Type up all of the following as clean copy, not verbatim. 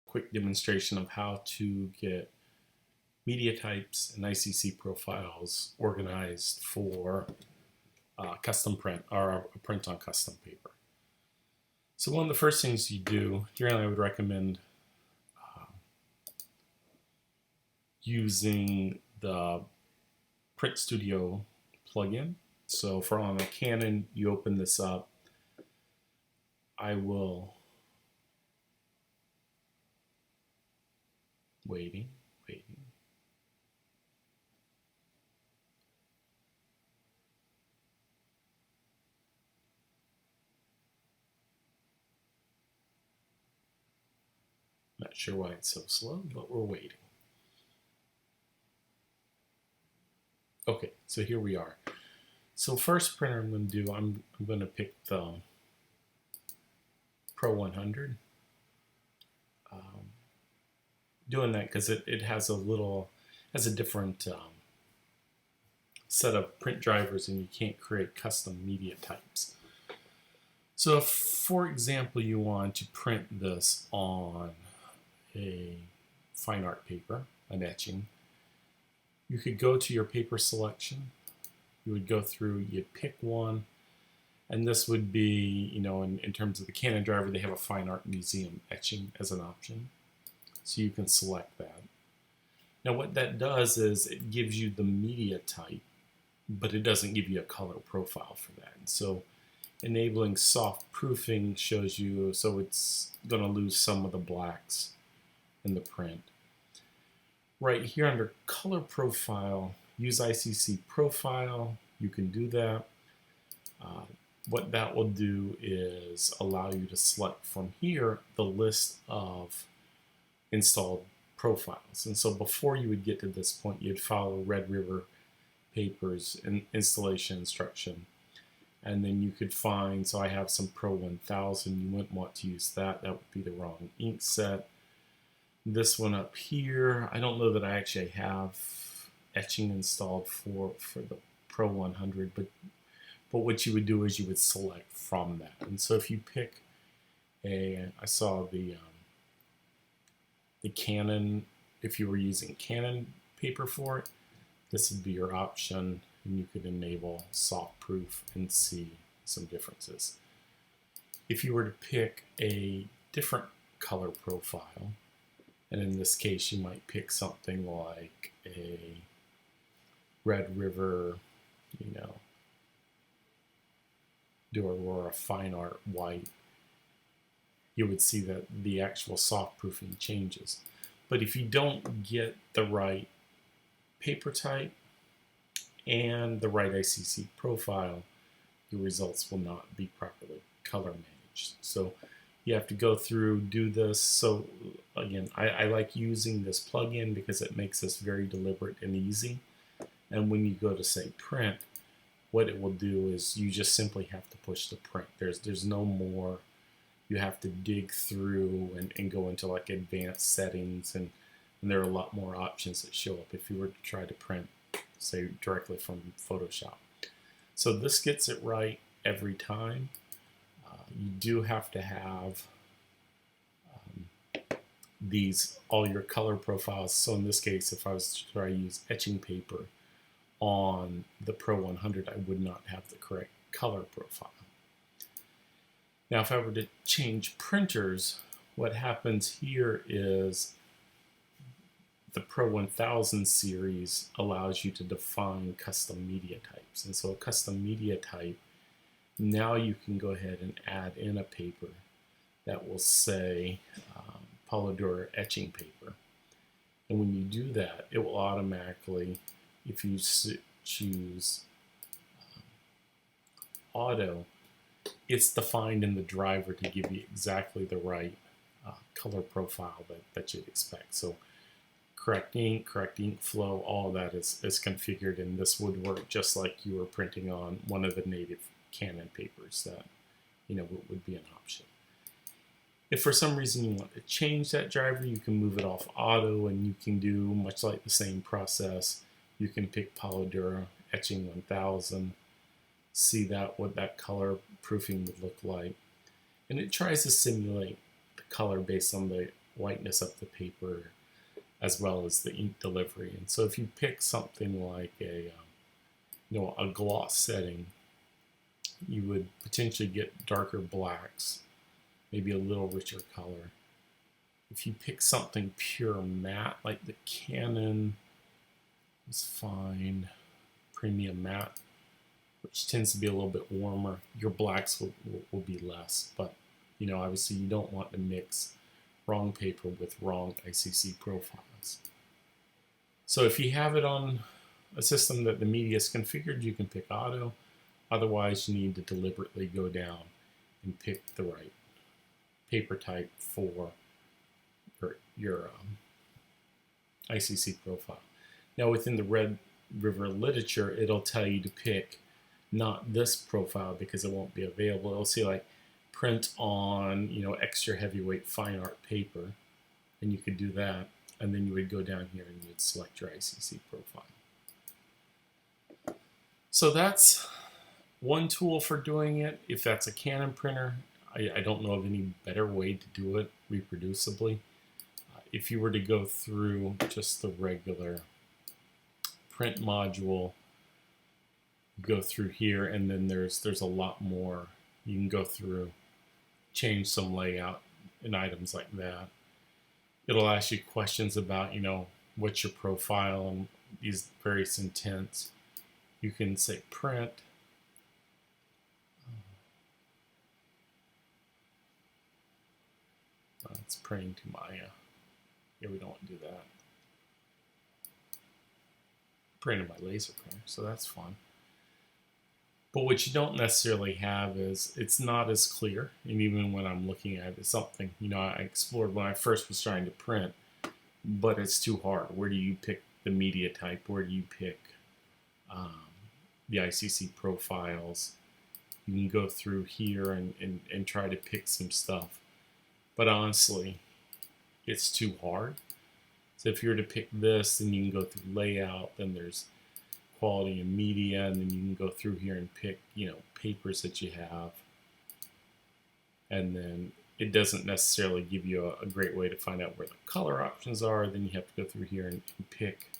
quick demonstration of how to get media types and Icc profiles organized for custom print or a print on custom paper. So one of the first things you do, generally I would recommend using the Print Studio plugin. So for on a Canon, you open this up. I will waiting. Not sure why it's so slow, but we're waiting. Okay, so here we are. So first printer I'm going to do, I'm going to pick the Pro 100. Doing that because it has a different set of print drivers, and you can't create custom media types. So if, for example, you want to print this on a fine art paper, an etching, you could go to your paper selection. You would go through, you'd pick one, and this would be, in terms of the Canon driver, they have a fine art museum etching as an option. So you can select that. Now what that does is it gives you the media type, but it doesn't give you a color profile for that. And so enabling soft proofing shows you, so it's going to lose some of the blacks in the print. Right here under color profile, use Icc Profile. You can do that. What that will do is allow you to select from here the list of installed profiles. And so before you would get to this point, you'd follow Red River Paper's installation instruction. And then you could find, so I have some Pro 1000, you wouldn't want to use that. That would be the wrong ink set. This one up here, I don't know that I actually have etching installed for the Pro 100, but what you would do is you would select from that. And so if you pick I saw the Canon, if you were using Canon paper for it, this would be your option, and you could enable soft proof and see some differences. If you were to pick a different color profile, and in this case you might pick something like a Red River, do Aurora Fine Art White, you would see that the actual soft proofing changes. But if you don't get the right paper type and the right Icc profile, your results will not be properly color managed. So you have to go through, do this. So again, I like using this plugin because it makes this very deliberate and easy. And when you go to say print, what it will do is you just simply have to push the print. There's no more. You have to dig through and go into like advanced settings, and there are a lot more options that show up if you were to try to print, say, directly from Photoshop. So this gets it right every time. You do have to have all your color profiles. So in this case, if I was to try to use etching paper on the Pro 100, I would not have the correct color profile. Now, if I were to change printers, what happens here is the Pro 1000 series allows you to define custom media types. And so a custom media type, now you can go ahead and add in a paper that will say Polydor etching paper. And when you do that, it will automatically, if you choose auto, it's defined in the driver to give you exactly the right color profile that you'd expect. So correct ink flow, all that is configured, and this would work just like you were printing on one of the native Canon papers that would be an option. If for some reason you want to change that driver, you can move it off auto, and you can do much like the same process. You can pick Polydor Etching 1000, see what that color proofing would look like, and it tries to simulate the color based on the whiteness of the paper as well as the ink delivery. And so if you pick something like a gloss setting, you would potentially get darker blacks, maybe a little richer color. If you pick something pure matte, like the Canon is fine, premium matte, which tends to be a little bit warmer, your blacks will be less. But obviously you don't want to mix wrong paper with wrong Icc profiles. So if you have it on a system that the media is configured, you can pick auto. Otherwise, you need to deliberately go down and pick the right paper type for your Icc profile. Now, within the Red River literature, it'll tell you to pick not this profile because it won't be available. It'll say like print on extra heavyweight fine art paper, and you could do that, and then you would go down here and you would select your Icc profile. So that's one tool for doing it. If that's a Canon printer, I don't know of any better way to do it reproducibly. If you were to go through just the regular print module, go through here, and then there's a lot more. You can go through, change some layout and items like that. It'll ask you questions about, what's your profile and these various intents. You can say print. It's printing to my, yeah, we don't want to do that. Printing my laser printer, so that's fun. But what you don't necessarily have is it's not as clear. And even when I'm looking at it, it's something, I explored when I first was trying to print, but it's too hard. Where do you pick the media type? Where do you pick the Icc profiles? You can go through here and try to pick some stuff. But honestly, it's too hard. So if you were to pick this, then you can go through layout, then there's quality and media, and then you can go through here and pick, papers that you have. And then it doesn't necessarily give you a great way to find out where the color options are. Then you have to go through here and pick.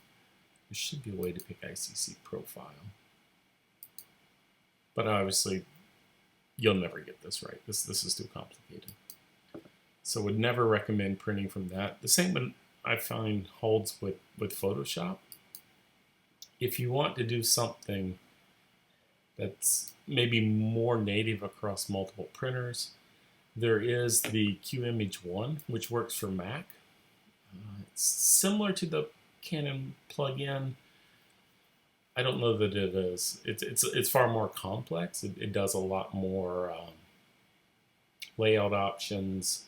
There should be a way to pick Icc profile. But obviously, you'll never get this right. This is too complicated. So would never recommend printing from that. The same one I find holds with Photoshop. If you want to do something that's maybe more native across multiple printers, there is the QImage One, which works for Mac. It's similar to the Canon plugin. I don't know that it is. It's far more complex. It does a lot more layout options,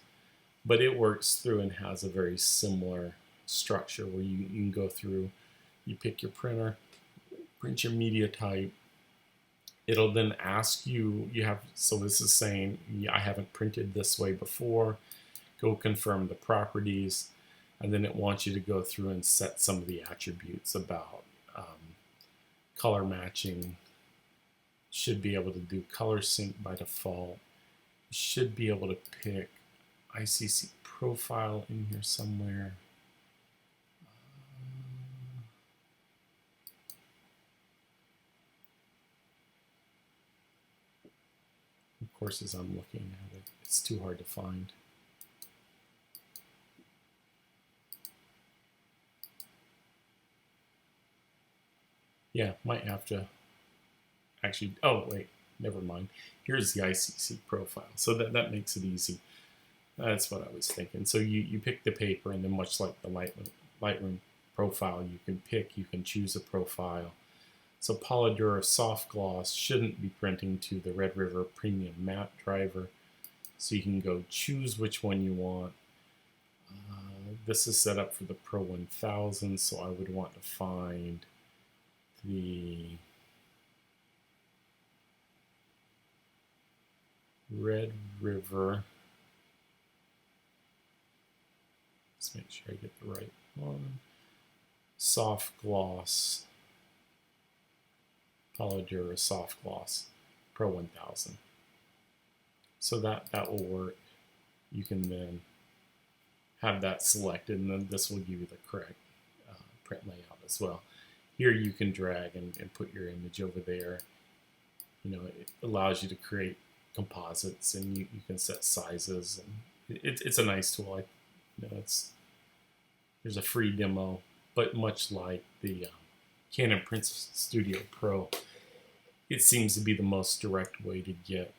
but it works through and has a very similar structure where you can go through, you pick your printer, print your media type. It'll then ask you, so this is saying, I haven't printed this way before. Go confirm the properties. And then it wants you to go through and set some of the attributes about color matching. Should be able to do color sync by default. You should be able to pick Icc profile in here somewhere. Of course, as I'm looking at it, it's too hard to find. Yeah, might have to actually, oh wait, never mind. Here's the Icc profile. So that makes it easy. That's what I was thinking. So you pick the paper, and then much like the Lightroom profile, you can choose a profile. So Polydura Soft Gloss shouldn't be printing to the Red River Premium Matte driver. So you can go choose which one you want. This is set up for the Pro 1000, so I would want to find the Red River. Let's make sure I get the right one. Soft Gloss. Polydura Soft Gloss Pro 1000. So that will work. You can then have that selected, and then this will give you the correct print layout as well. Here you can drag and put your image over there. You know, it allows you to create composites, and you can set sizes, and it's a nice tool. You know, there's a free demo, but much like the Canon Print Studio Pro, it seems to be the most direct way to get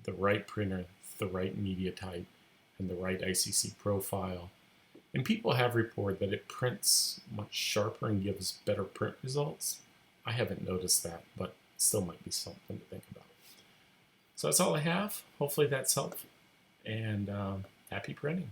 the right printer, the right media type, and the right Icc profile. And people have reported that it prints much sharper and gives better print results. I haven't noticed that, but still might be something to think about. So that's all I have. Hopefully that's helpful, and happy printing.